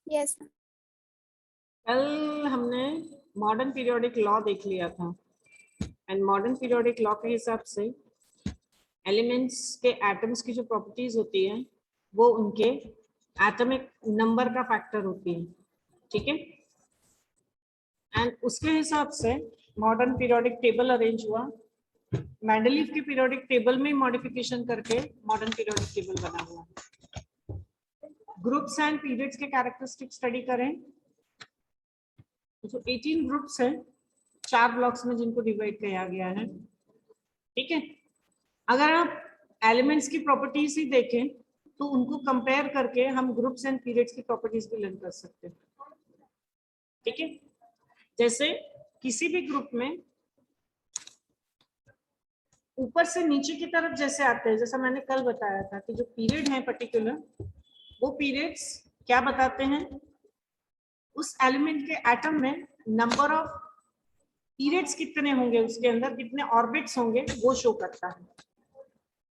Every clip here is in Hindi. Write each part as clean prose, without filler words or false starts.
यस। कल हमने मॉडर्न पीरियोडिक लॉ देख लिया था एंड मॉडर्न पीरियोडिक लॉ के हिसाब से एलिमेंट्स के एटम्स की जो प्रॉपर्टीज होती है वो उनके एटॉमिक नंबर का फैक्टर होती है, ठीक है। एंड उसके हिसाब से मॉडर्न पीरियोडिक टेबल अरेंज हुआ। मेंडलीव के पीरियोडिक टेबल में मॉडिफिकेशन करके मॉडर्न पीरियोडिक टेबल बना हुआ। ग्रुप्स एंड पीरियड्स के कैरेक्टरिस्टिक स्टडी करें तो 18 ग्रुप्स हैं 4 ब्लॉक्स में जिनको डिवाइड किया गया है, ठीक है। अगर आप एलिमेंट्स की प्रॉपर्टीज ही देखें तो उनको कंपेयर करके हम ग्रुप्स एंड पीरियड्स की प्रॉपर्टीज भी लर्न कर सकते हैं, ठीक है। जैसे किसी भी ग्रुप में ऊपर से नीचे की तरफ जैसे आते हैं, जैसा मैंने कल बताया था कि जो पीरियड है पर्टिकुलर, वो पीरियड्स क्या बताते हैं, उस एलिमेंट के एटम में नंबर ऑफ पीरियड्स कितने होंगे, उसके अंदर कितने ऑर्बिट्स होंगे वो शो करता है।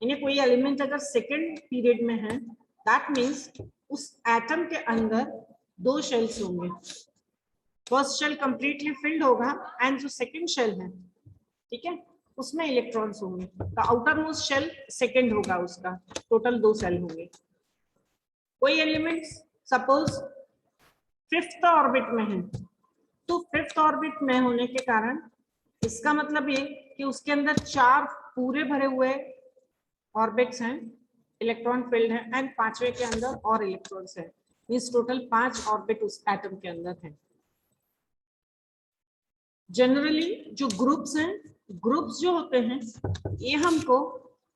यानी कोई एलिमेंट अगर सेकंड पीरियड में है दैट मींस उस एटम के अंदर 2 शेल्स होंगे। फर्स्ट शेल कंप्लीटली फिल्ड होगा एंड जो सेकंड शेल है, ठीक है, उसमें इलेक्ट्रॉन्स होंगे। तो आउटर मोस्ट शेल सेकंड होगा, उसका टोटल 2 शेल होंगे। कोई एलिमेंट सपोज 5th ऑर्बिट में है तो 5th ऑर्बिट में होने के कारण इसका मतलब ये कि उसके अंदर 4 पूरे भरे हुए ऑर्बिट्स हैं, इलेक्ट्रॉन फील्ड है एंड 5वें के अंदर और इलेक्ट्रॉन्स है। इस टोटल 5 ऑर्बिट उस एटम के अंदर है। जनरली जो ग्रुप्स हैं, ग्रुप्स जो होते हैं ये हमको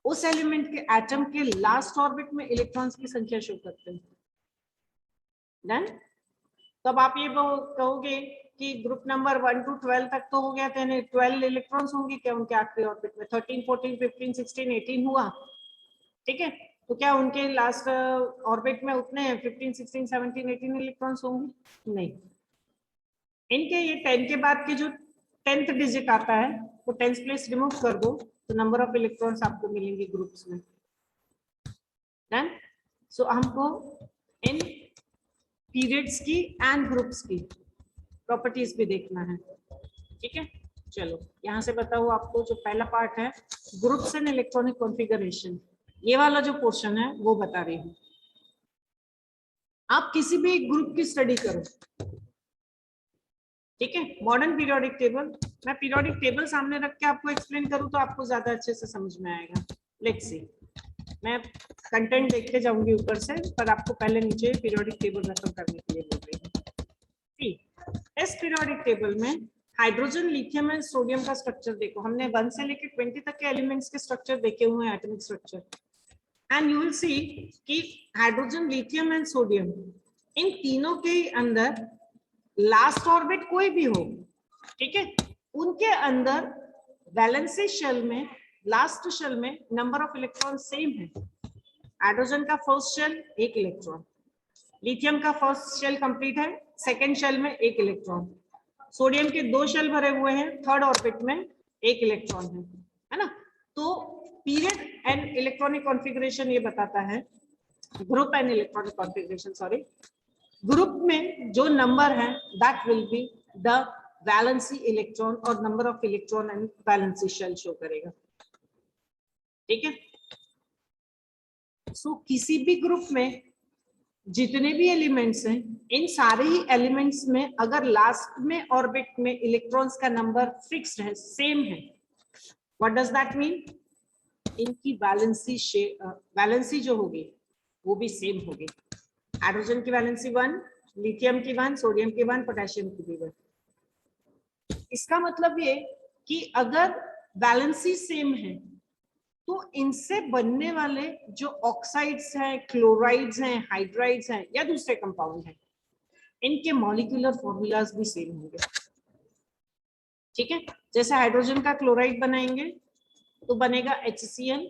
उस एलिमेंट के एटम के लास्ट ऑर्बिट में इलेक्ट्रॉन्स की संख्या शो करते हैं। डन। तब आप ये कहोगे कि ग्रुप नंबर 1 to 12 तक तो हो गया था, 12 इलेक्ट्रॉन्स होंगे क्या उनके आखिरी ऑर्बिट में, 13 14 15 16 18 हुआ, ठीक है। तो क्या उनके लास्ट ऑर्बिट में उतने 15 16 17 18 इलेक्ट्रॉन्स होंगे? नहीं। इनके ये 10 के बाद के जो 10th डिजिट आता है वो 10th प्लेस रिमूव कर दो तो नंबर ऑफ इलेक्ट्रॉन्स आपको मिलेंगे ग्रुप्स में। डन। सो हमको इन पीरियड्स की एंड ग्रुप्स की प्रॉपर्टीज भी देखना है, ठीक है। चलो यहाँ से बताओ, आपको जो पहला पार्ट है ग्रुप्स एंड इलेक्ट्रॉनिक कॉन्फ़िगरेशन, ये वाला जो पोर्शन है वो बता रही हूँ। आप किसी भी ग्रुप की स्टडी करो, ठीक है। मॉडर्न पीरियोडिक टेबल, मैं पीरियोडिक टेबल सामने रख के आपको एक्सप्लेन करूँ तो आपको ज्यादा अच्छे से समझ में आएगा। लेट्स सी, मैं कंटेंट देखते जाऊंगी ऊपर से, पर आपको पहले नीचे पीरियोडिक टेबल रेफर करने के लिए बोल रही हूँ। इस पीरियोडिक टेबल में हाइड्रोजन, लिथियम एंड सोडियम का स्ट्रक्चर देखो। हमने 1 से लेकर 20 तक के एलिमेंट्स के स्ट्रक्चर देखे हुए हैं, atomic structure, and you will see कि हाइड्रोजन, लिथियम एंड सोडियम, इन तीनों के अंदर लास्ट ऑर्बिट कोई भी हो, ठीक है, उनके अंदर वैलेंसी शेल में, लास्ट शेल में नंबर ऑफ इलेक्ट्रॉन सेम है। हाइड्रोजन का फर्स्ट शेल 1 इलेक्ट्रॉन, लिथियम का फर्स्ट शेल कंप्लीट है, सेकेंड शेल में 1 इलेक्ट्रॉन, सोडियम के 2 शेल भरे हुए हैं, थर्ड ऑर्बिट में 1 इलेक्ट्रॉन है ना। तो पीरियड एंड इलेक्ट्रॉनिक कॉन्फ़िगरेशन ये बताता है, group and electronic configuration, sorry, group में जो नंबर है that will be the valency electron और number of electron and valency shell show करेगा, ठीक है। सो किसी भी ग्रुप में जितने भी एलिमेंट्स हैं, इन सारे ही एलिमेंट्स में अगर लास्ट में ऑर्बिट में इलेक्ट्रॉन्स का नंबर फिक्स्ड है, सेम है, व्हाट डज दैट मीन, इनकी वैलेंसी जो होगी वो भी सेम होगी। हाइड्रोजन की वैलेंसी 1, लिथियम की 1, सोडियम की 1, पोटेशियम की भी 1। इसका मतलब ये कि अगर वैलेंसी सेम है तो इनसे बनने वाले जो ऑक्साइड्स हैं, क्लोराइड्स हैं, हाइड्राइड्स हैं या दूसरे कंपाउंड हैं, इनके मॉलिक्यूलर फॉर्मूलाज भी सेम होंगे, ठीक है। जैसे हाइड्रोजन का क्लोराइड बनाएंगे तो बनेगा HCl,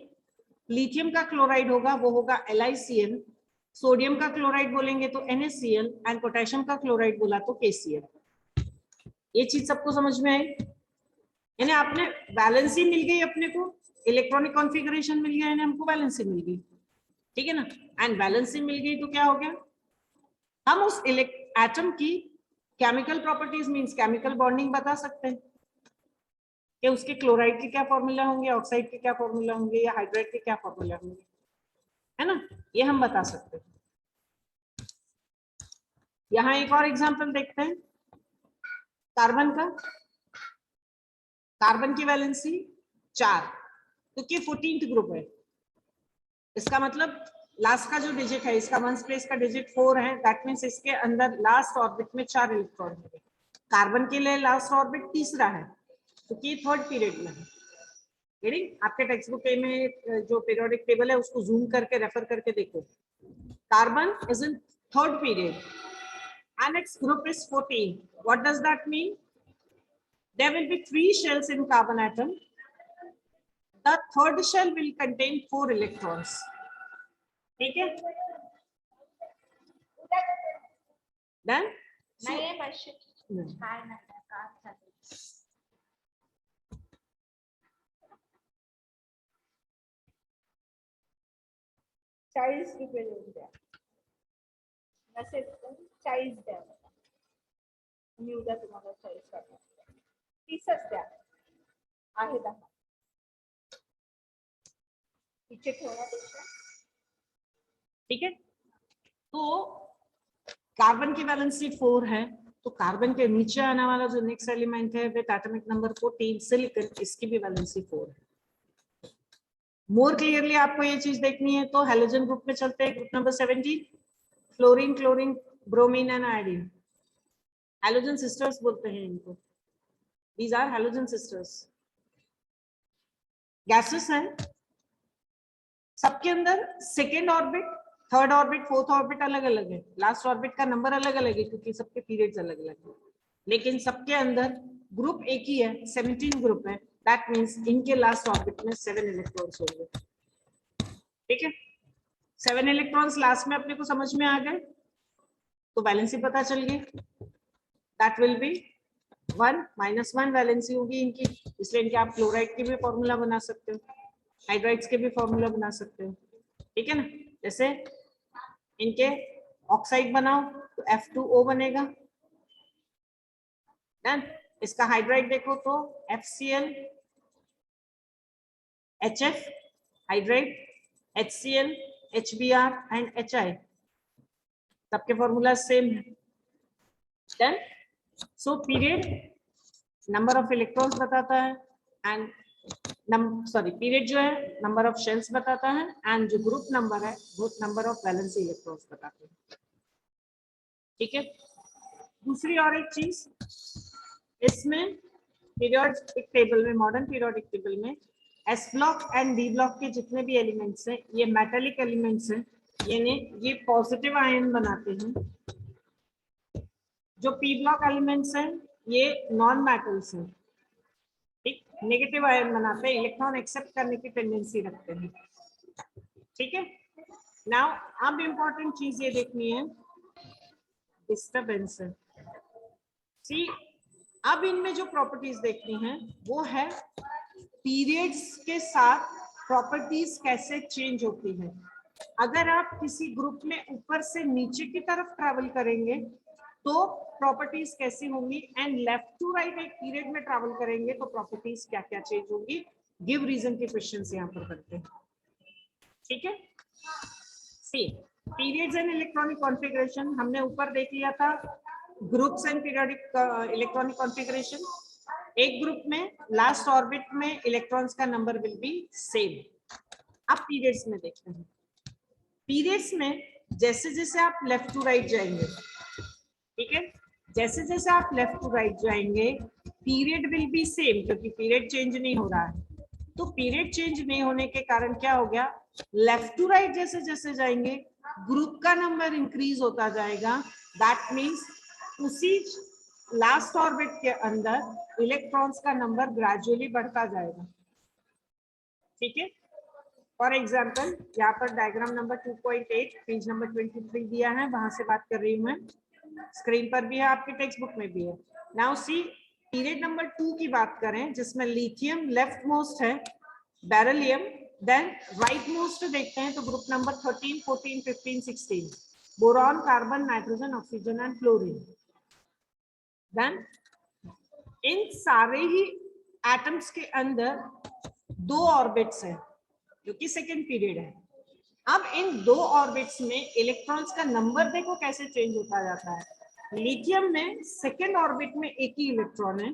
लिथियम का क्लोराइड होगा वो होगा LiCl, सोडियम का क्लोराइड बोलेंगे तो NaCl एंड पोटेशियम का क्लोराइड बोला तो KCl। ये चीज सबको समझ में आई? यानी आपने वैलेंसी मिल गई अपने को, इलेक्ट्रॉनिक कॉन्फ़िगरेशन मिल गया, यानी हमको वैलेंसी मिल गई, ठीक है ना। एंड वैलेंसी मिल गई तो क्या हो गया, हम उस एटम की chemical properties means chemical bonding बता सकते हैं कि उसके क्लोराइड के क्या फॉर्मूला होंगे, ऑक्साइड के क्या फॉर्मूला होंगे, या हाइड्राइड के क्या फॉर्मूला होंगे, है ना, ये हम बता सकते हैं। यहाँ एक और एग्जांपल देखते हैं कार्बन का। कार्बन की वैलेंसी 4, क्योंकि 14th ग्रुप है, इसका मतलब लास्ट का जो डिजिट है, इसका वंस प्लेस का डिजिट 4 है, दैट मींस इसके अंदर लास्ट ऑर्बिट में 4 इलेक्ट्रॉन होंगे। कार्बन के लिए लास्ट ऑर्बिट तीसरा है, क्योंकि थर्ड पीरियड में है। आपके टेक्स्ट बुक में जो पीरियोडिक टेबल है उसको जूम करके रेफर करके देखो। Carbon is in third period and its group is 14. What does that mean? There will be 3 shells in carbon atom. The third shell will contain 4 electrons. ठीक है? Then? चाळीस द्या, मी उद्या तुम्हाला 40 पाठवते. 30च द्या, आहे 10 पीछे ठेवण्यापेक्षा. ठीक है, तो कार्बन की वैलेंसी 4 है, तो कार्बन के नीचे आने वाला जो नेक्स्ट एलिमेंट है विद एटॉमिक नंबर 14 सिलिकॉन, इसकी भी वैलेंसी 4 है। मोर क्लियरली आपको ये चीज देखनी है तो हैलोजन ग्रुप में चलते हैं। Group number 17 fluorine, chlorine, bromine and iodine. Halogen sisters बोलते हैं इनको, these are halogen sisters. Gases हैं, सबके अंदर second orbit, third orbit, fourth orbit अलग अलग है, लास्ट ऑर्बिट का नंबर अलग अलग है क्योंकि सबके पीरियड्स अलग अलग है, लेकिन सबके अंदर ग्रुप एक ही है, 17 ग्रुप है। दैट मींस इनके लास्ट ऑर्बिट में 7 इलेक्ट्रॉन्स होंगे। ठीक है, 7 इलेक्ट्रॉन्स लास्ट में अपने को समझ में आ गए, तो वैलेंसी पता चल गई। दैट विल बी 1 -1 वैलेंसी होगी इनकी, इसलिए इनके आप क्लोराइड के भी फॉर्मूला बना सकते हो, हाइड्राइड्स के भी फॉर्मूला बना सकते हो। ठीक है ना, जैसे इनके ऑक्साइड बनाओ तो F2O बनेगा, डन। इसका हाइड्राइड देखो तो FCl, HF hydride, HCl, HBr and HI, सबके फॉर्मूला सेम है, done. So period number of electrons बताता है एंड पीरियड जो है नंबर ऑफ शेल्स बताता है, एंड जो ग्रुप नंबर है group number of valency electrons बताते हैं। ठीक है, दूसरी और एक चीज इसमें पीरियोडिक टेबल में, मॉडर्न पीरियोडिक टेबल में S block and D block के जितने भी एलिमेंट्स हैं, ये मेटालिक एलिमेंट्स हैं, यानी ये पॉजिटिव आयन बनाते हैं। जो पी ब्लॉक एलिमेंट्स हैं ये नॉन मेटल्स हैं, ठीक, नेगेटिव आयन बनाते हैं, इलेक्ट्रॉन एक्सेप्ट करने की टेंडेंसी रखते हैं। ठीक है, नाउ अब इंपॉर्टेंट चीज ये देखनी है डिस्टर्बेंस। सी, अब इनमें जो प्रॉपर्टीज देखनी है वो है पीरियड्स के साथ प्रॉपर्टीज कैसे चेंज होती है। अगर आप किसी ग्रुप में ऊपर से नीचे की तरफ ट्रैवल करेंगे तो प्रॉपर्टीज कैसी होंगी, एंड लेफ्ट टू राइट एक पीरियड में ट्रैवल करेंगे तो प्रॉपर्टीज क्या क्या चेंज होंगी। गिव रीजन के क्वेश्चंस यहाँ पर करते हैं। ठीक है, सी पीरियड्स एंड इलेक्ट्रॉनिक कॉन्फ़िगरेशन हमने ऊपर देख लिया था, groups and periodic electronic configuration. एक ग्रुप में लास्ट ऑर्बिट में इलेक्ट्रॉन्स का नंबर विल बी सेम। अब पीरियड्स में देखते हैं, पीरियड्स में जैसे जैसे आप लेफ्ट टू राइट जाएंगे, ठीक है, जैसे जैसे आप लेफ्ट टू राइट जाएंगे पीरियड विल बी सेम, क्योंकि पीरियड चेंज नहीं हो रहा है। तो पीरियड चेंज नहीं होने के कारण क्या हो गया, लेफ्ट टू राइट जैसे जैसे जाएंगे ग्रुप का नंबर इंक्रीज होता जाएगा। दैट मीन्स उसी लास्ट ऑर्बिट के अंदर इलेक्ट्रॉन्स का नंबर ग्रेजुअली बढ़ता जाएगा। ठीक है, फॉर एग्जाम्पल यहाँ पर डायग्राम नंबर 2.8 पेज नंबर 23 दिया है, वहां से बात कर रही हूँ मैं, स्क्रीन पर भी है, आपके टेक्स्ट बुक में भी है। नाउ सी पीरियड नंबर 2 की बात करें जिसमें लिथियम लेफ्ट मोस्ट है, बेरिलियम देन राइट मोस्ट देखते हैं तो group number 13, 14, 15, 16। Boron, carbon, nitrogen, oxygen and fluorine. Then इन सारे ही एटम्स के अंदर 2 ऑर्बिट्स हैं जो कि सेकेंड पीरियड है। अब इन 2 ऑर्बिट्स में इलेक्ट्रॉन्स का नंबर देखो कैसे चेंज होता जाता है। लिथियम में सेकेंड ऑर्बिट में एक ही इलेक्ट्रॉन है,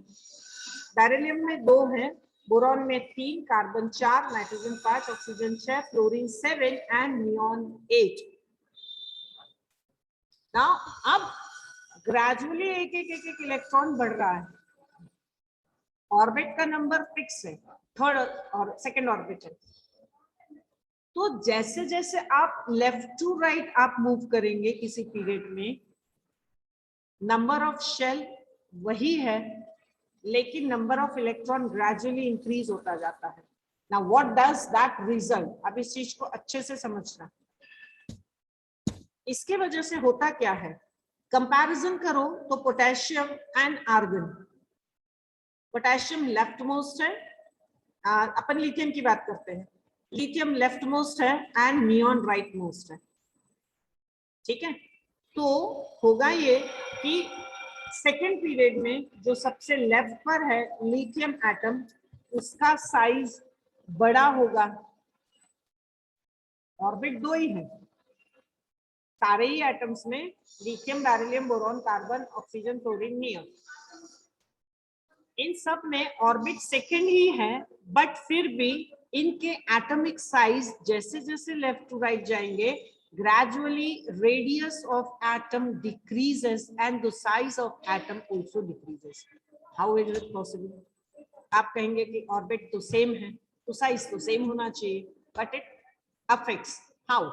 बेरिलियम में 2 है, बोरॉन में 3, carbon 4, nitrogen 5, oxygen 6, fluorine 7 and neon 8। Now अब ग्रेजुअली एक एक इलेक्ट्रॉन बढ़ रहा है। ऑर्बिट का नंबर फिक्स है, थर्ड और सेकेंड ऑर्बिट है। तो जैसे जैसे आप लेफ्ट टू राइट आप मूव करेंगे किसी पीरियड में, नंबर ऑफ शेल वही है लेकिन number of electron gradually increase होता जाता है। Now what does that result, अब इस चीज को अच्छे से समझना। इसके वजह से होता क्या है, कंपैरिजन करो तो potassium and argon, potassium left most है, अपन लिथियम की बात करते हैं, लिथियम लेफ्ट मोस्ट है एंड नियॉन राइट मोस्ट है। ठीक है, तो होगा ये कि सेकेंड पीरियड में जो सबसे लेफ्ट पर है लिथियम एटम, उसका साइज बड़ा होगा। ऑर्बिट 2 ही है सारे ही एटम्स में, lithium, beryllium, boron, carbon, oxygen, fluorine, neon. इन सब में ऑर्बिट सेकेंड ही है, बट फिर भी इनके एटॉमिक साइज जैसे जैसे लेफ्ट टू राइट जाएंगे, gradually radius of atom decreases and the size of atom also decreases. How is it possible? आप कहेंगे कि ऑर्बिट तो सेम है तो साइज तो सेम होना चाहिए, but it affects how.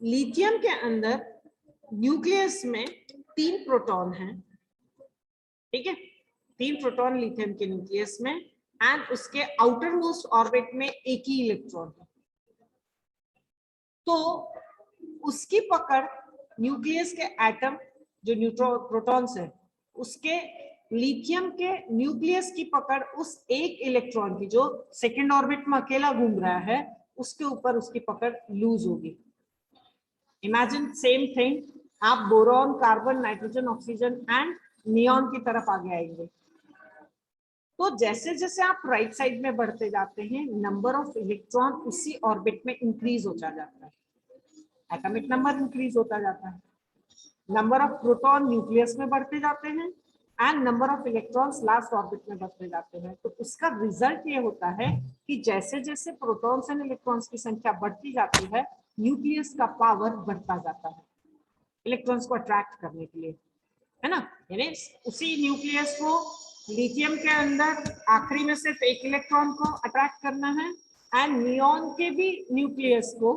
Lithium के अंदर न्यूक्लियस में 3 प्रोटॉन हैं, ठीक है, 3 प्रोटॉन लिथियम के न्यूक्लियस में, एंड उसके आउटर मोस्ट ऑर्बिट में एक ही इलेक्ट्रॉन है। तो उसकी पकड़ न्यूक्लियस के एटम जो न्यूट्रॉन प्रोटॉन्स है, उसके लिथियम के न्यूक्लियस की पकड़ उस एक इलेक्ट्रॉन की जो सेकेंड ऑर्बिट में अकेला घूम रहा है, उसके ऊपर उसकी पकड़ लूज होगी। इमेजिन सेम थिंग, आप boron, carbon, nitrogen, oxygen and neon की तरफ आगे आएंगे। तो जैसे जैसे आप राइट साइड में बढ़ते जाते हैं, नंबर ऑफ इलेक्ट्रॉन उसी ऑर्बिट में इंक्रीज होता जाता है, एटॉमिक नंबर इंक्रीज होता जाता है, नंबर ऑफ प्रोटॉन न्यूक्लियस में बढ़ते जाते हैं and number of electrons last orbit में बढ़ते जाते हैं। तो उसका रिजल्ट ये होता है कि जैसे जैसे प्रोटॉन्स एंड इलेक्ट्रॉन्स की संख्या बढ़ती जाती है, न्यूक्लियस का पावर बढ़ता जाता है इलेक्ट्रॉन्स को अट्रैक्ट करने के लिए, है ना। यानी उसी न्यूक्लियस को लिथियम के अंदर आखिरी में सिर्फ एक इलेक्ट्रॉन को अट्रैक्ट करना है, एंड नियॉन के भी न्यूक्लियस को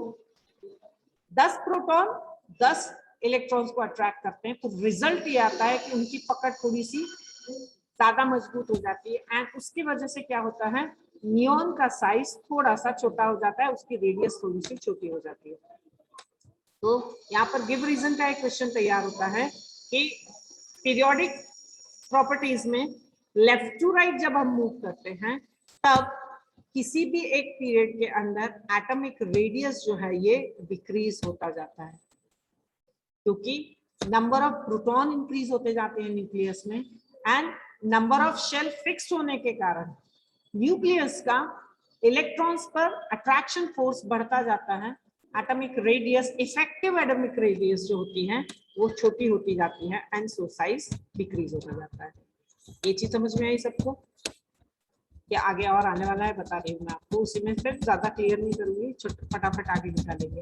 10 प्रोटॉन 10 इलेक्ट्रॉन्स को अट्रैक्ट करते हैं। तो रिजल्ट ये आता है कि उनकी पकड़ थोड़ी सी ज्यादा मजबूत हो जाती है, एंड उसकी वजह से क्या होता है, नियॉन का साइज थोड़ा सा छोटा हो जाता है, उसकी रेडियस थोड़ी सी छोटी हो जाती है। तो यहाँ पर गिव रीजन का एक क्वेश्चन तैयार होता है कि पीरियोडिक प्रॉपर्टीज में लेफ्ट टू राइट जब हम मूव करते हैं, तब किसी भी एक पीरियड के अंदर एटॉमिक रेडियस जो है ये डिक्रीज होता जाता है, क्योंकि नंबर ऑफ प्रोटॉन इंक्रीज होते जाते हैं न्यूक्लियस में, and number of shell fixed होने के कारण न्यूक्लियस का इलेक्ट्रॉन्स पर अट्रैक्शन फोर्स बढ़ता जाता है, atomic radius, effective atomic radius जो होती है वो छोटी होती जाती है, एंड सो साइज डिक्रीज होता जाता है। ये चीज समझ में आई सबको? क्या आगे और आने वाला है बता रही हूँ मैं आपको, उसी में फिर ज्यादा क्लियर नहीं करूंगी, फटाफट आगे निकालेंगे।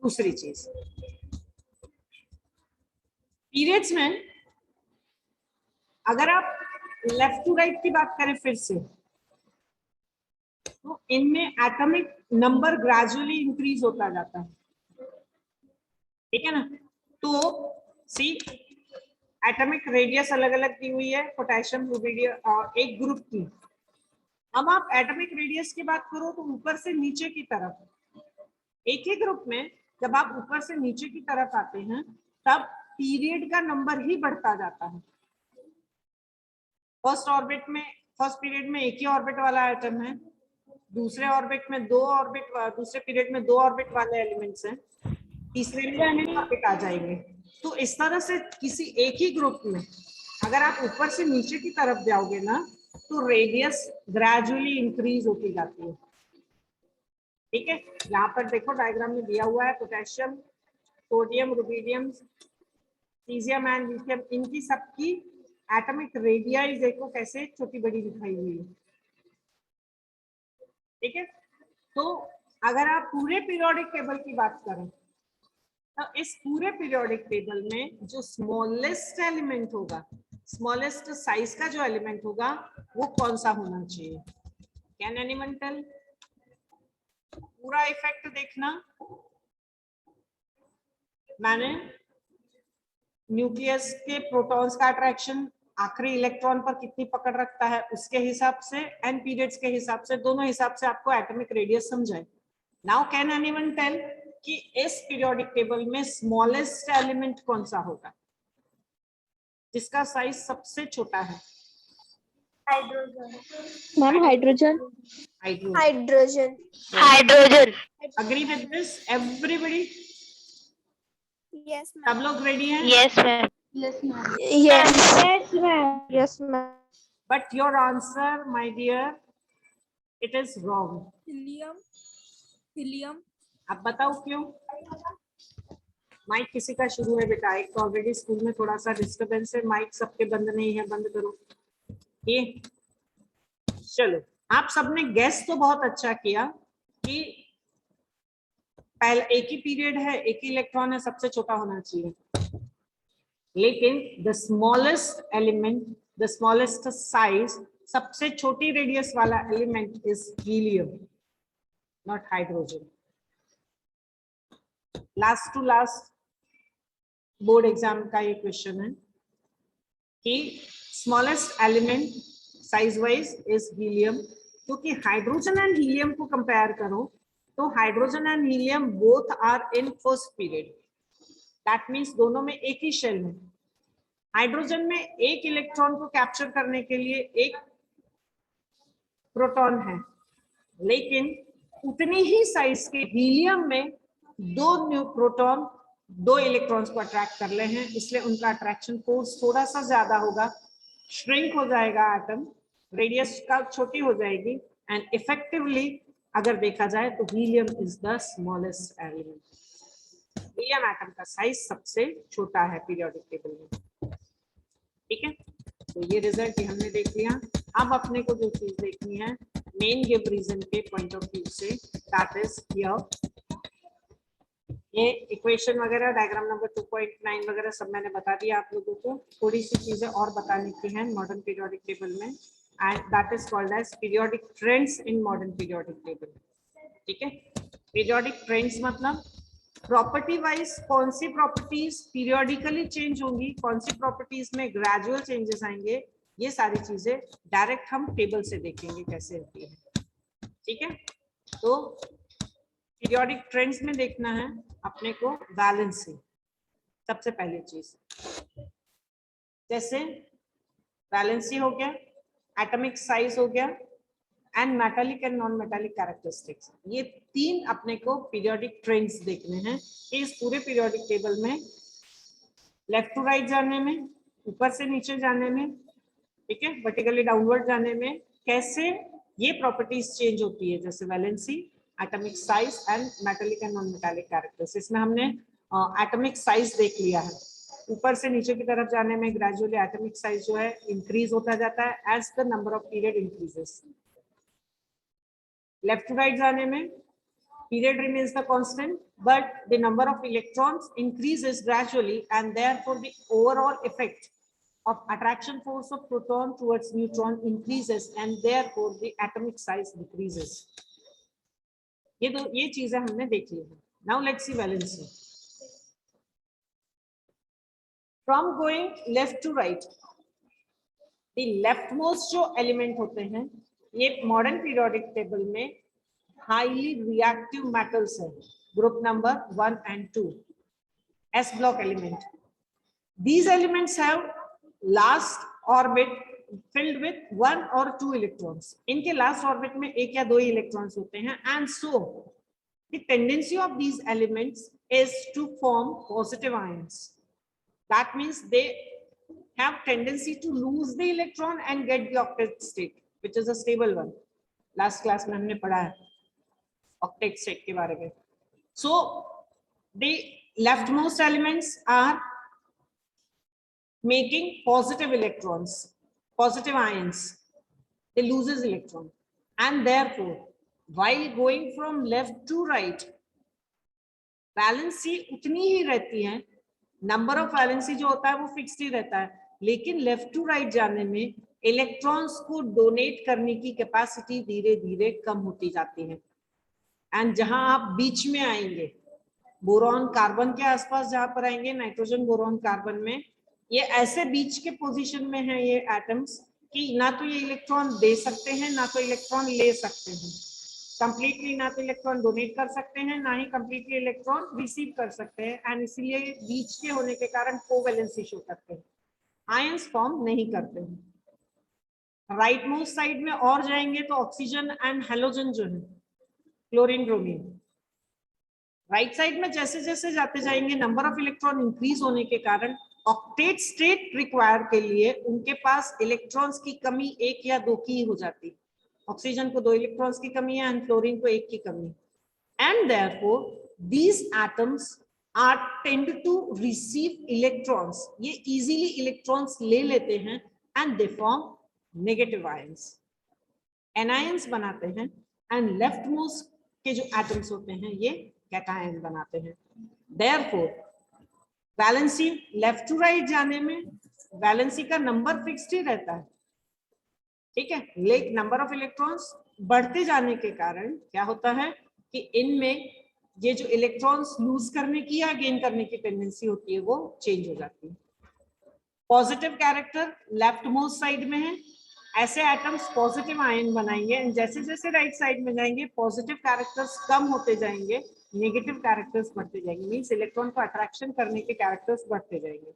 दूसरी चीज, पीरियड्स में अगर आप लेफ्ट टू राइट की बात करें फिर से, तो इनमें एटॉमिक नंबर ग्रेजुअली इंक्रीज होता जाता है, ठीक है ना। तो सी एटॉमिक रेडियस अलग अलग दी हुई है, पोटेशियम, रुबिडियम और एक ग्रुप की। अब आप एटॉमिक रेडियस की बात करो तो ऊपर से नीचे की तरफ, एक ही ग्रुप में जब आप ऊपर से नीचे की तरफ आते हैं, तब पीरियड का नंबर ही बढ़ता जाता है। फर्स्ट ऑर्बिट में, फर्स्ट पीरियड में एक ही ऑर्बिट वाला एटम है, दूसरे ऑर्बिट में 2 ऑर्बिट, दूसरे पीरियड में 2 ऑर्बिट वाले एलिमेंट्स हैं, तीसरे में 3 ऑर्बिट आ जाएंगे। तो इस तरह से किसी एक ही ग्रुप में अगर आप ऊपर से नीचे की तरफ जाओगे ना, तो रेडियस ग्रेजुअली इंक्रीज होती जाती है। ठीक है, यहाँ पर देखो डायग्राम में दिया हुआ है potassium, sodium, rubidium, caesium and lithium, इनकी सबकी एटॉमिक रेडियाई देखो कैसे छोटी बड़ी दिखाई हुई है। ठीक है, तो अगर आप पूरे पीरियोडिक टेबल की बात करें तो इस पूरे पीरियोडिक टेबल में जो स्मॉलेस्ट एलिमेंट होगा, स्मॉलेस्ट साइज का जो एलिमेंट होगा वो कौन सा होना चाहिए? Can anyone tell? पूरा इफेक्ट देखना, मैंने न्यूक्लियस के प्रोटॉन्स का अट्रैक्शन आखिरी इलेक्ट्रॉन पर कितनी पकड़ रखता है उसके हिसाब से एंड पीरियड्स के हिसाब से, दोनों हिसाब से आपको एटॉमिक रेडियस समझाए। नाउ कैन एनीवन टेल कि इस पीरियोडिक टेबल में स्मॉलेस्ट एलिमेंट कौन सा होगा जिसका साइज सबसे छोटा है? Ma'am hydrogen. Hydrogen. Agree with this everybody? Yes सब लोग रेडी हैं? Yes ma'am. Yes ma'am. But your answer my dear, it is wrong. Helium. अब बताओ क्यों? माइक किसी का शुरू है बेटा, एक तो ऑलरेडी स्कूल में थोड़ा सा डिस्टरबेंस है, माइक सबके बंद नहीं है, बंद करो ये। चलो, आप सबने गेस तो बहुत अच्छा किया कि पहले एक ही पीरियड है, एक ही इलेक्ट्रॉन है, सबसे छोटा होना चाहिए, लेकिन the smallest element, the smallest size, सबसे छोटी रेडियस वाला element is helium, not hydrogen. Last to last board exam का ये क्वेश्चन है कि smallest element size wise is helium, क्योंकि हाइड्रोजन एंड हीलियम को कंपेयर करो तो hydrogen and helium both are in first period, that means दोनों में एक ही शेल में। हाइड्रोजन में एक इलेक्ट्रॉन को कैप्चर करने के लिए एक प्रोटॉन है, लेकिन उतनी ही साइज के हीलियम में 2 न्यू प्रोटॉन 2 इलेक्ट्रॉन्स को अट्रैक्ट कर ले हैं, इसलिए उनका अट्रैक्शन फोर्स थोड़ा सा ज्यादा होगा, श्रिंक हो जाएगा एटम, रेडियस का छोटी हो जाएगी, एंड इफेक्टिवली अगर देखा जाए तो helium is the smallest element. Helium atom का साइज सबसे छोटा है पीरियोडिक टेबल में। ठीक है, तो ये रिजल्ट हमने देख लिया। अब अपने को जो चीज देखनी है मेन गिव रीजन के पॉइंट ऑफ व्यू से, दैट इज हियर ये इक्वेशन वगैरह, डायग्राम नंबर 2.9 वगैरह सब मैंने बता दिया आप लोगों को। थोड़ी सी चीजें और बताने की हैं मॉडर्न पीरियोडिक टेबल में, and that is called as periodic trends in modern periodic table. ठीक है, पीरियोडिक ट्रेंड्स मतलब प्रॉपर्टी वाइज कौन सी प्रॉपर्टीज पीरियोडिकली चेंज होंगी, कौन सी प्रॉपर्टीज में ग्रेजुअल चेंजेस आएंगे, ये सारी चीजें डायरेक्ट हम टेबल से देखेंगे कैसे होती है। ठीक है, तो पीरियोडिक ट्रेंड्स में देखना है अपने को वैलेंसी, सबसे पहली चीज। जैसे वैलेंसी हो गया, एटॉमिक साइज हो गया, and metallic and non metallic characteristics, ये 3 अपने को पीरियोडिक ट्रेंड्स देखने हैं कि इस पूरे पीरियोडिक टेबल में लेफ्ट टू राइट जाने में, ऊपर से नीचे जाने में, ठीक है, वर्टिकली डाउनवर्ड जाने में कैसे ये प्रॉपर्टीज चेंज होती है, जैसे valency, atomic size and metallic and non metallic characters. इसमें हमने एटॉमिक साइज देख लिया है। ऊपर से नीचे की तरफ जाने में ग्रेजुअली एटॉमिक साइज जो है इंक्रीज होता जाता है as the number of period increases. Left to right जाने में period remains the constant, but the number of electrons increases gradually, and therefore the overall effect of attraction force of proton towards neutron increases, and therefore the atomic size decreases. ये चीजें हमने देख ली है। Now let's see valency. From going left to right, the leftmost जो element होते हैं ये modern periodic table में highly reactive metals है, group number 1 and 2, S block element. These elements have last orbit filled with 1 or 2 electrons. इनके last orbit में एक या दो ही electrons होते हैं, and so the tendency of these elements is to form positive ions. That means they have tendency to lose the electron and get the octet state, which is a stable one. Last class में हमने पढ़ा है octet state के बारे में. So the leftmost elements are making positive electrons, positive ions. They loses electron, and therefore while going from left to right, valency उतनी ही रहती है, number of valency जो होता है वो fixed ही रहता है, लेकिन left to right जाने में electrons को donate करने की capacity धीरे धीरे कम होती जाती है. And जहां आप बीच में आएंगे, बोरॉन कार्बन के आसपास जहां पर आएंगे, नाइट्रोजन बोरॉन कार्बन में, ये ऐसे बीच के पोजीशन में है ये एटम्स कि ना तो ये इलेक्ट्रॉन दे सकते हैं ना तो इलेक्ट्रॉन ले सकते हैं. कंप्लीटली ना तो इलेक्ट्रॉन डोनेट कर सकते हैं ना ही कंप्लीटली इलेक्ट्रॉन रिसीव कर सकते हैं, एंड इसलिए बीच के होने के कारण कोवैलेंसी शो करते हैं, आयंस फॉर्म नहीं करते हैं. राइट मोस्ट साइड में और जाएंगे तो ऑक्सीजन एंड हेलोजन जो है, क्लोरीन ब्रोमीन, राइट साइड में जैसे जैसे जाते जाएंगे नंबर ऑफ इलेक्ट्रॉन इंक्रीज होने के कारण ऑक्टेट स्टेट रिक्वायर के लिए उनके पास इलेक्ट्रॉन्स की कमी एक या दो की हो जाती. ऑक्सीजन को 2 इलेक्ट्रॉन्स की कमी है एंड क्लोरीन को 1 की कमी. And therefore these atoms are tend to receive electrons. ये इजीली इलेक्ट्रॉन्स ले लेते हैं and they form negative ions, anions बनाते हैं, एंड लेफ्ट मोस्ट के जो एटम्स होते हैं ये कैटायन बनाते हैं. Therefore valency left to right जाने में वैलेंसी का नंबर फिक्स्ड ही रहता है, ठीक है, लेकिन नंबर ऑफ इलेक्ट्रॉन्स बढ़ते जाने के कारण क्या होता है कि इनमें ये जो इलेक्ट्रॉन्स लूज करने की या गेन करने की टेंडेंसी होती है वो चेंज हो जाती है. Positive character left most side में है, ऐसे एटम्स पॉजिटिव आयन बनाएंगे, एंड जैसे जैसे राइट साइड में जाएंगे पॉजिटिव कैरेक्टर्स कम होते जाएंगे, नेगेटिव कैरेक्टर्स बढ़ते जाएंगे, मींस इलेक्ट्रॉन को अट्रैक्शन करने के कैरेक्टर्स बढ़ते जाएंगे.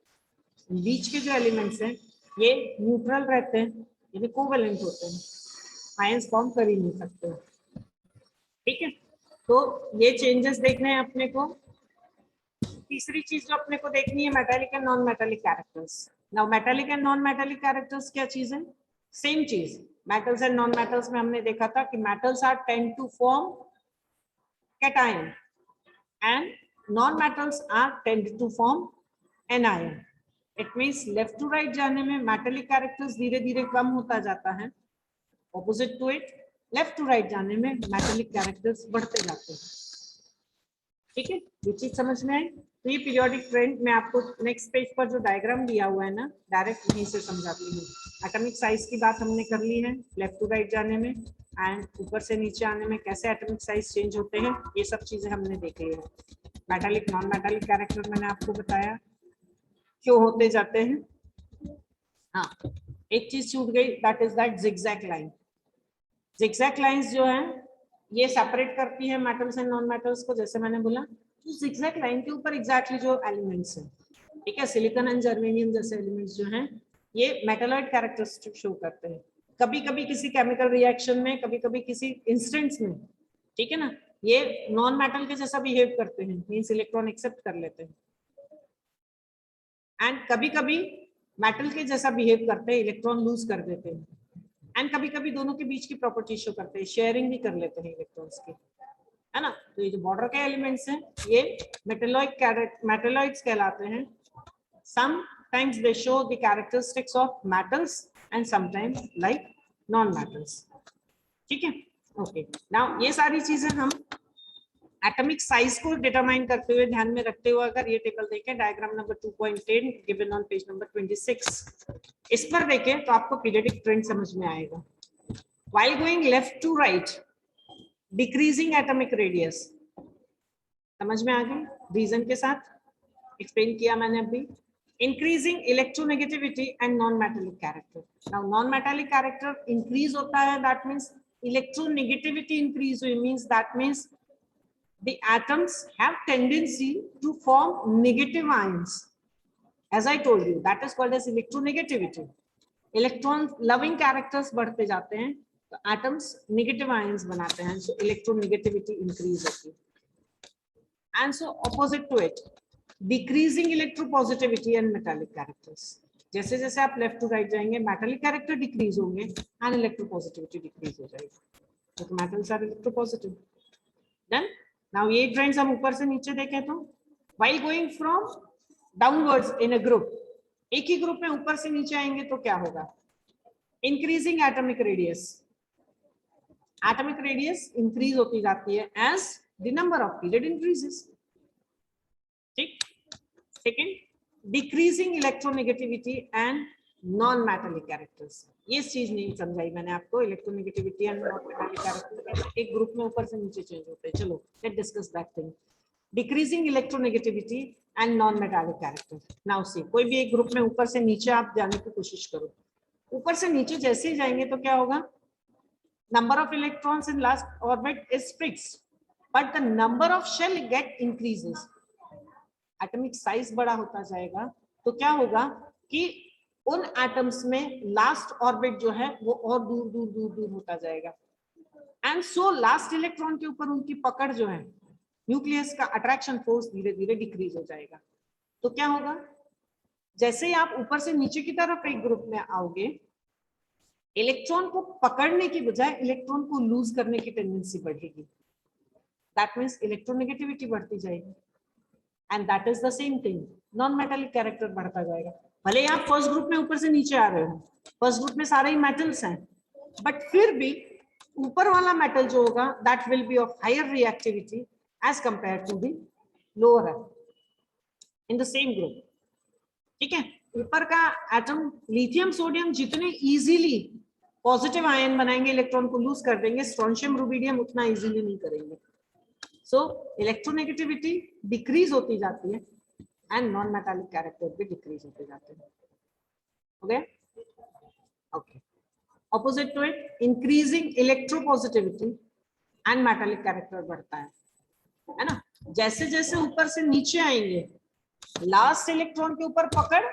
बीच के जो एलिमेंट्स हैं ये न्यूट्रल रहते हैं, यानी कोवैलेंट होते हैं, आयंस फॉर्म कर ही नहीं सकते. ठीक है, तो ये चेंजेस देखने हैं अपने को. तीसरी चीज जो अपने को देखनी है metallic and non metallic characters. Now metallic and non metallic characters क्या चीज है? सेम चीज. मेटल्स एंड नॉन मेटल्स में हमने देखा था कि metals are tend to form cation and non-metals are tend to form anion. It means left to right जाने में metallic characters धीरे धीरे कम होता जाता है, opposite to it left to right जाने में metallic characters बढ़ते जाते हैं. ठीक है, ये चीज समझ में आई. तो ये पीरियोडिक ट्रेंड मैं आपको नेक्स्ट पेज पर जो डायग्राम दिया हुआ है ना, डायरेक्ट यहीं से समझाती हूँ. एटॉमिक साइज की बात हमने कर ली है लेफ्ट टू राइट जाने में, एंड ऊपर से नीचे आने में कैसे एटॉमिक साइज चेंज होते हैं, ये सब चीजें हमने देख ली है. मेटालिक नॉन मेटालिक कैरेक्टर मैंने आपको बताया क्यों होते जाते हैं. हाँ, एक चीज छूट गई, that is that zigzag line. Zigzag lines जो है ये सेपरेट करती है मेटल्स एंड नॉन मेटल्स को, जैसे मैंने बोला. तो जिगजैग लाइन के ऊपर एग्जैक्टली जो एलिमेंट्स हैं, ठीक है, सिलिकॉन एंड जर्मेनियम जैसे एलिमेंट्स जो हैं ये मेटालॉइड कैरेक्टरिस्टिक शो करते हैं. कभी कभी किसी केमिकल रिएक्शन में, कभी कभी किसी इंस्टेंट्स में, ठीक है ना, ये नॉन मेटल के जैसा बिहेव करते हैं, मींस इलेक्ट्रॉन एक्सेप्ट कर लेते हैं. एंड कभी कभी मेटल के जैसा बिहेव करते हैं, इलेक्ट्रॉन लूज कर देते हैं. एंड कभी कभी दोनों के बीच की प्रॉपर्टी शो करते हैं, शेयरिंग भी कर लेते हैं इलेक्ट्रॉन्स की, है ना. तो ये जो बॉर्डर के एलिमेंट्स हैं ये मेटलॉइड्स कहलाते हैं. Sometimes they show the characteristics of metals and sometimes like non-metals. ठीक है, ओके. नाउ ये सारी चीजें हम एटॉमिक साइज को डिटरमाइन करते हुए ध्यान में रखते हुए अगर ये टेबल देखें, diagram number 2.10 given on page number 26, इस पर देखें तो आपको पीरियोडिक ट्रेंड समझ में आएगा. While going left to right, decreasing atomic radius, समझ में आ गई, रीजन के साथ एक्सप्लेन किया मैंने अभी. Increasing electronegativity and non-metallic character. Now non-metallic character increase होता है, that means electronegativity increase हुई, means that means the atoms have tendency to form negative ions. As I told you, that is called as electronegativity. Electron loving characters बढ़ते जाते हैं तो एटम्स नेगेटिव आयंस बनाते हैं, सो इलेक्ट्रोनेगेटिविटी इंक्रीज होती है। And so opposite to it decreasing electropositivity and metallic characters. जैसे जैसे आप लेफ्ट टू राइट जाएंगे मेटालिक कैरेक्टर डिक्रीज होंगे एंड इलेक्ट्रोपॉजिटिविटी डिक्रीज हो जाएगी, तो metals are electropositive. Then now ये फ्रेंड्स हम ऊपर से नीचे देखें तो while going from downwards in a group, एक ही ग्रुप में ऊपर से नीचे आएंगे तो क्या होगा, increasing atomic radius, atomic radius increase होती जाती है as the number of period increases. ठीक, second decreasing electronegativity and non metallic characters. ये चीज नहीं समझाई मैंने आपको, electronegativity and non metallic characters एक ग्रुप में ऊपर से नीचे चेंज होते हैं। चलो let discuss that thing, decreasing electronegativity and non metallic character. Now see, कोई भी एक ग्रुप में ऊपर से नीचे आप जाने की कोशिश करो, ऊपर से नीचे जैसे ही जाएंगे तो क्या होगा, number of electrons in last orbit is fixed but the number of shell get increases, atomic size बड़ा होता जाएगा तो क्या होगा कि उन एटम्स में लास्ट ऑर्बिट जो है वो और दूर दूर दूर दूर होता जाएगा एंड सो लास्ट इलेक्ट्रॉन के ऊपर उनकी पकड़ जो है, न्यूक्लियस का अट्रैक्शन फोर्स धीरे धीरे डिक्रीज हो जाएगा। तो क्या होगा, जैसे ही आप ऊपर से नीचे की तरफ एक ग्रुप में आओगे, इलेक्ट्रॉन को पकड़ने की बजाय इलेक्ट्रॉन को लूज करने की टेंडेंसी बढ़ेगी, दैट मींस इलेक्ट्रोनेगेटिविटी बढ़ती जाएगी and that is the same thing, non metallic character बढ़ता जाएगा। भले ही आप फर्स्ट ग्रुप में ऊपर से नीचे आ रहे हो, फर्स्ट ग्रुप में सारे ही मेटल्स हैं, बट फिर भी ऊपर वाला मेटल जो होगा that will be of higher reactivity as compare to the lower in the same group. ठीक है, ऊपर का एटम लिथियम सोडियम जितने इजीली पॉजिटिव आयन बनाएंगे, इलेक्ट्रॉन को लूज कर देंगे, स्ट्रोंशियम रुबिडियम उतना इजीली नहीं करेंगे। सो इलेक्ट्रोनेगेटिविटी डिक्रीज होती जाती है एंड नॉन मेटालिक कैरेक्टर भी डिक्रीज होते जाते हैं। Okay okay, opposite to it increasing electropositivity and metallic character बढ़ता है ना। जैसे जैसे ऊपर से नीचे आएंगे लास्ट इलेक्ट्रॉन के ऊपर पकड़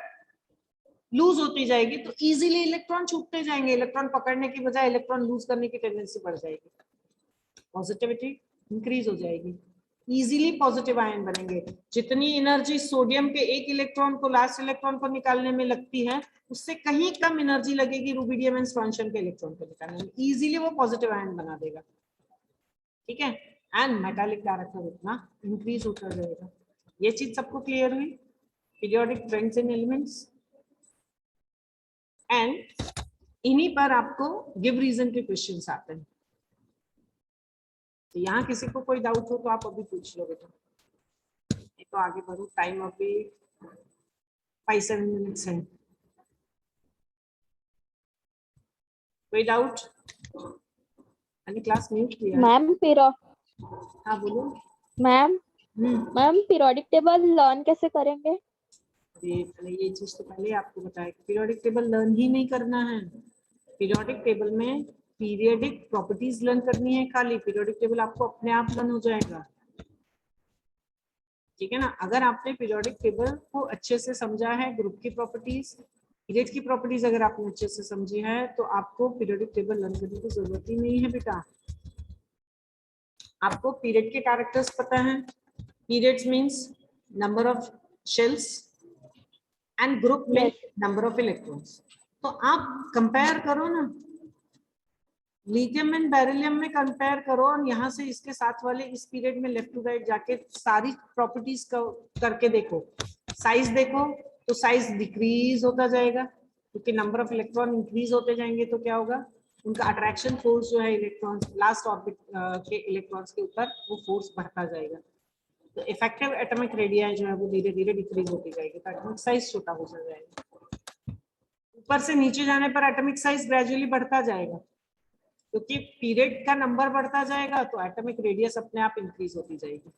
लूज होती जाएगी तो इजीली इलेक्ट्रॉन छूटते जाएंगे, इलेक्ट्रॉन पकड़ने की बजाय इलेक्ट्रॉन लूज करने की टेंडेंसी बढ़ जाएगी, पॉजिटिविटी इंक्रीज हो जाएगी, इजीली पॉजिटिव आयन बनेंगे। जितनी एनर्जी सोडियम के एक इलेक्ट्रॉन को लास्ट इलेक्ट्रॉन को निकालने में लगती है उससे कहीं कम एनर्जी लगेगी रुबिडियम एंड स्ट्रोंशियम के इलेक्ट्रॉन को निकालने में, इजीली वो पॉजिटिव आयन बना देगा। ठीक है, एंड मेटालिक कैरेक्टर उतना इंक्रीज होता जाएगा। ये चीज सबको क्लियर हुई, periodic trends in elements and इन्हीं पर आपको गिव रीजन के क्वेश्चंस आते हैं। तो यहाँ किसी को कोई डाउट हो तो आप अभी पूछ लो बेटा, ये तो आगे बढ़ो, टाइम अभी 5-7 मिनट्स है। कोई डाउट? मैंने क्लास म्यूट किया। मैम हाँ बोलो मैम पीरियोडिक टेबल लर्न कैसे करेंगे? ये चीज तो पहले आपको बताया कि पीरियोडिक टेबल लर्न ही नहीं करना है। पीरियोडिक टेबल में पीरियोडिक प्रॉपर्टीज लर्न करनी है खाली, पीरियोडिक टेबल आपको अपने आप लर्न हो जाएगा। ठीक है ना, अगर आपने पीरियोडिक टेबल को अच्छे से समझा है, ग्रुप की प्रॉपर्टीज, पीरियड की प्रॉपर्टीज अगर आपने अच्छे से समझी है तो आपको पीरियोडिक टेबल लर्न करने की जरूरत ही नहीं है बेटा। आपको पीरियड के कैरेक्टर्स पता है, periods means number of shells and group में नंबर ऑफ इलेक्ट्रॉन्स। तो आप कंपेयर करो ना, लिथियम एंड बेरिलियम में कंपेयर करो और यहाँ से इसके साथ वाले इस पीरियड में लेफ्ट टू राइट जाके सारी प्रॉपर्टीज करके देखो, साइज देखो तो साइज डिक्रीज होता जाएगा क्योंकि नंबर ऑफ इलेक्ट्रॉन इंक्रीज होते जाएंगे तो क्या होगा, उनका अट्रैक्शन फोर्स जो है इलेक्ट्रॉन लास्ट ऑर्बिट के इलेक्ट्रॉन्स के ऊपर वो फोर्स बढ़ता जाएगा। तो इफेक्टिव एटॉमिक रेडियस जो है वो धीरे धीरे डिक्रीज होती जाएगी तो एटॉमिक साइज छोटा हो जाएगा। ऊपर से नीचे जाने पर एटॉमिक साइज ग्रेजुअली बढ़ता जाएगा क्योंकि पीरियड का नंबर बढ़ता जाएगा तो एटॉमिक रेडियस अपने आप इंक्रीज होती जाएगी।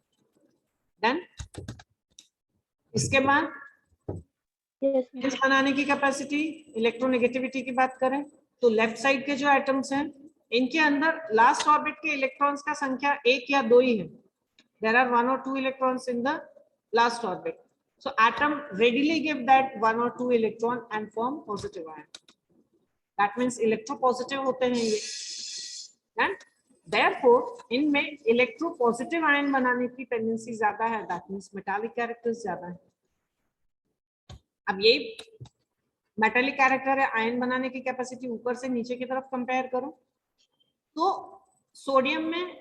देन इसके बाद शेल्स बनाने की कैपेसिटी, इलेक्ट्रोनेगेटिविटी की बात करें तो लेफ्ट साइड के जो एटम्स हैं इनके अंदर लास्ट ऑर्बिट के इलेक्ट्रॉन्स का संख्या 1 या 2 ही है। There are 1 or 2 electrons in the last orbit, so atom readily give that 1 or 2 electron and form positive ion. That means electropositive होते हैं ये, एंड देयरफॉर इनमें इलेक्ट्रोपॉजिटिव आयन बनाने की टेंडेंसी ज्यादा है, दैट मीन्स मेटालिक कैरेक्टर्स ज्यादा है। अब ये मेटालिक कैरेक्टर है, आयन बनाने की कैपेसिटी ऊपर से नीचे की तरफ कंपेयर करो तो सोडियम में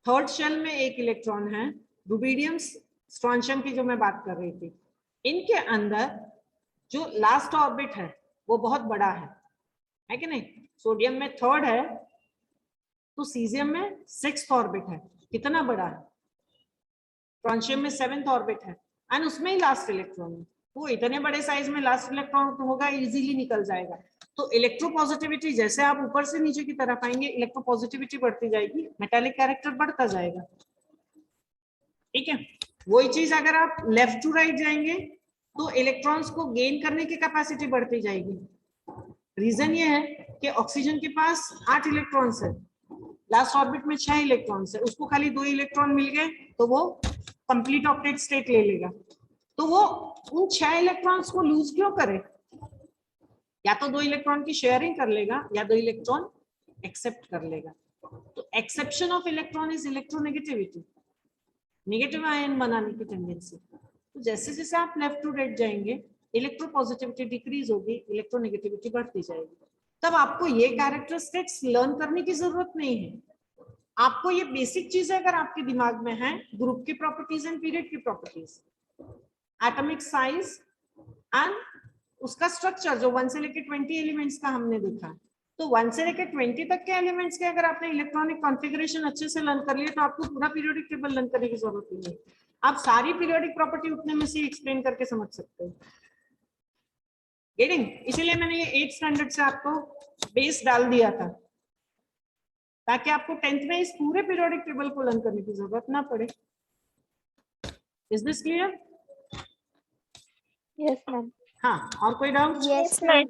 थर्ड शेल में एक इलेक्ट्रॉन है, रुबिडियम स्ट्रॉन्शियम की जो मैं बात कर रही थी, इनके अंदर जो लास्ट ऑर्बिट है वो बहुत बड़ा है कि नहीं? सोडियम में थर्ड है तो सीजियम में सिक्स्थ ऑर्बिट है, कितना बड़ा है? स्ट्रॉन्शियम में सेवेंथ ऑर्बिट है एंड उसमें ही लास्ट इलेक्ट्रॉन है, वो इतने बड़े साइज में लास्ट इलेक्ट्रॉन होगा, इजीली निकल जाएगा। तो इलेक्ट्रोपॉजिटिविटी जैसे आप ऊपर से नीचे की तरफ आएंगे, इलेक्ट्रोपॉजिटिविटी बढ़ती जाएगी, मेटालिक कैरेक्टर बढ़ता जाएगा। ठीक है, वही चीज अगर आप लेफ्ट टू राइट जाएंगे तो इलेक्ट्रॉन्स को गेन करने की कैपेसिटी बढ़ती जाएगी। रीजन ये है कि ऑक्सीजन के पास 8 इलेक्ट्रॉन्स है, लास्ट ऑर्बिट में 6 इलेक्ट्रॉन्स है, उसको खाली 2 इलेक्ट्रॉन मिल गए तो वो कंप्लीट ऑक्टेट स्टेट ले लेगा। तो वो उन 6 इलेक्ट्रॉन्स को लूज क्यों करे? या तो 2 इलेक्ट्रॉन की शेयरिंग कर लेगा या 2 इलेक्ट्रॉन एक्सेप्ट कर लेगा। तो exception of electron is electronegativity, negative ion बनाने की टेंडेंसी। तो जैसे जैसे आप लेफ्ट टू राइट जाएंगे इलेक्ट्रोपॉजिटिविटी डिक्रीज होगी, इलेक्ट्रोनेगेटिविटी बढ़ती जाएगी। तब आपको ये कैरेक्टरिस्टिक्स लर्न करने की जरूरत नहीं है, आपको ये बेसिक चीजें अगर आपके दिमाग में है, ग्रुप की प्रॉपर्टीज एंड पीरियड की प्रॉपर्टीज, एटॉमिक साइज एंड उसका स्ट्रक्चर जो 1 से लेकर 20 एलिमेंट्स का हमने देखा, तो 1 से लेकर 20 तक के एलिमेंट्स के अगर आपने इलेक्ट्रॉनिक कॉन्फ़िगरेशन अच्छे से लर्न कर लिया तो आपको पूरा पीरियोडिक टेबल लर्न करने की जरूरत नहीं है। आप सारी पीरियोडिक प्रॉपर्टी उतने में से एक्सप्लेन करके समझ सकते हो। गेटिंग? इसीलिए मैंने ये 8th स्टैंडर्ड से आपको बेस डाल दिया था ताकि आपको 10th में इस पूरे पीरियोडिक टेबल को लर्न करने की जरूरत ना पड़े। Is this clear? Yes ma'am. हाँ, और कोई डाउट? Yes ma'am.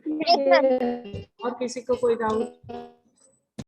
और किसी को कोई डाउट?